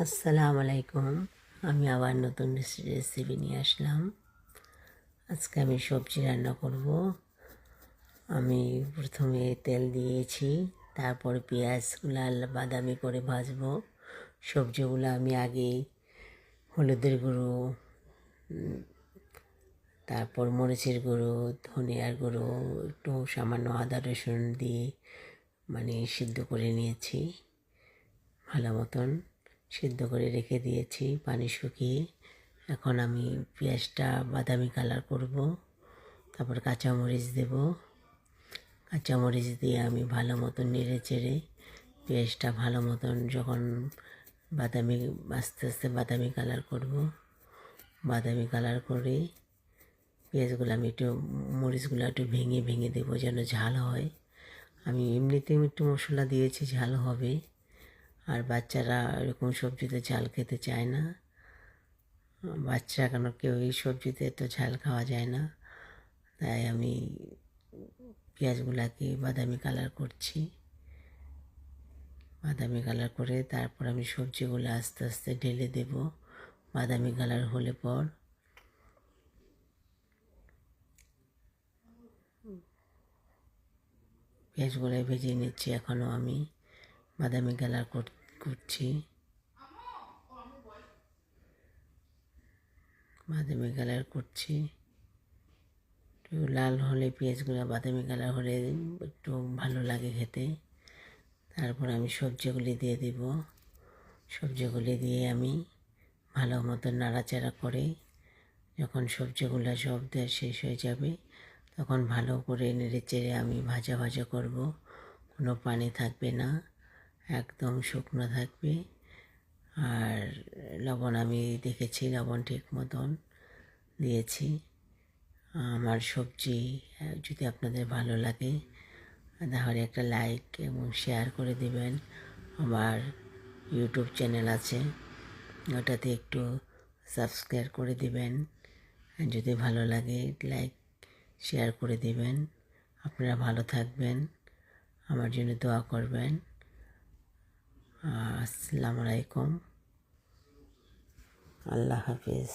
আসসালামু আলাইকুম। আমি আবার নতুন রেসিপি নিয়ে আসলাম। আজকে আমি সবজি রান্না করব। আমি প্রথমে তেল দিয়েছি, তারপর পেঁয়াজগুলো বাদামি করে ভাজবো। সবজিগুলো আমি আগেই হলুদের গুঁড়ো, তারপর মরিচের গুঁড়ো, ধনিয়ার গুঁড়ো, একটু সামান্য আদা রসুন দিয়ে সিদ্ধ করে নিয়েছি। ভালো মতন সিদ্ধ করে রেখে দিয়েছি পানি শুকিয়ে। এখন আমি পেঁয়াজটা বাদামি কালার করব, তারপর কাঁচামরিচ দেব। কাঁচামরিচ দিয়ে আমি ভালো মতন নেড়ে চেড়ে পেঁয়াজটা ভালো মতন যখন বাদামি আস্তে আস্তে বাদামি কালার করব, বাদামি কালার করে পেঁয়াজগুলো আমি একটু মরিচগুলো একটু ভেঙে ভেঙে দেবো যেন ঝাল হয়। আমি এমনিতেও একটু মশলা দিয়েছি, ঝাল হবে। আর বাচ্চারা এরকম সবজিতে ঝাল খেতে চায় না। বাচ্চা কেন কেউ এই সবজিতে তো ঝাল খাওয়া যায় না, তাই আমি পেঁয়াজগুলোকে বাদামি কালার করছি। বাদামি কালার করে তারপর আমি সবজিগুলো আস্তে আস্তে ঢেলে দেব। বাদামি কালার হলে পর পেঁয়াজগুলো ভেজে নিচ্ছি। এখনও আমি বাদামি কালার করছি। বাদামি কালার করছি। একটু লাল হলে পেঁয়াজগুলো বাদামি কালার হলে একটু ভালো লাগে খেতে। তারপর আমি সবজিগুলি দিয়ে দেব। সবজিগুলি দিয়ে আমি ভালো মতো নাড়াচাড়া করে যখন সবজিগুলো সব দেওয়া শেষ হয়ে যাবে, তখন ভালো করে নেড়ে চেড়ে আমি ভাজা ভাজা করব। কোনো পানি থাকবে না, একদম শুকনো থাকবে। আর লবণ আমি দেখেছি, লবণ ঠিক মতন দিয়েছি। আমার সবজি যদি আপনাদের ভালো লাগে তাহলে একটা লাইক এবং শেয়ার করে দিবেন। আমার ইউটিউব চ্যানেল আছে, ওটাতে একটু সাবস্ক্রাইব করে দিবেন। যদি ভালো লাগে লাইক শেয়ার করে দিবেন। আপনারা ভালো থাকবেন, আমার জন্য দোয়া করবেন। আসসালামু আলাইকুম, আল্লাহ হাফিজ।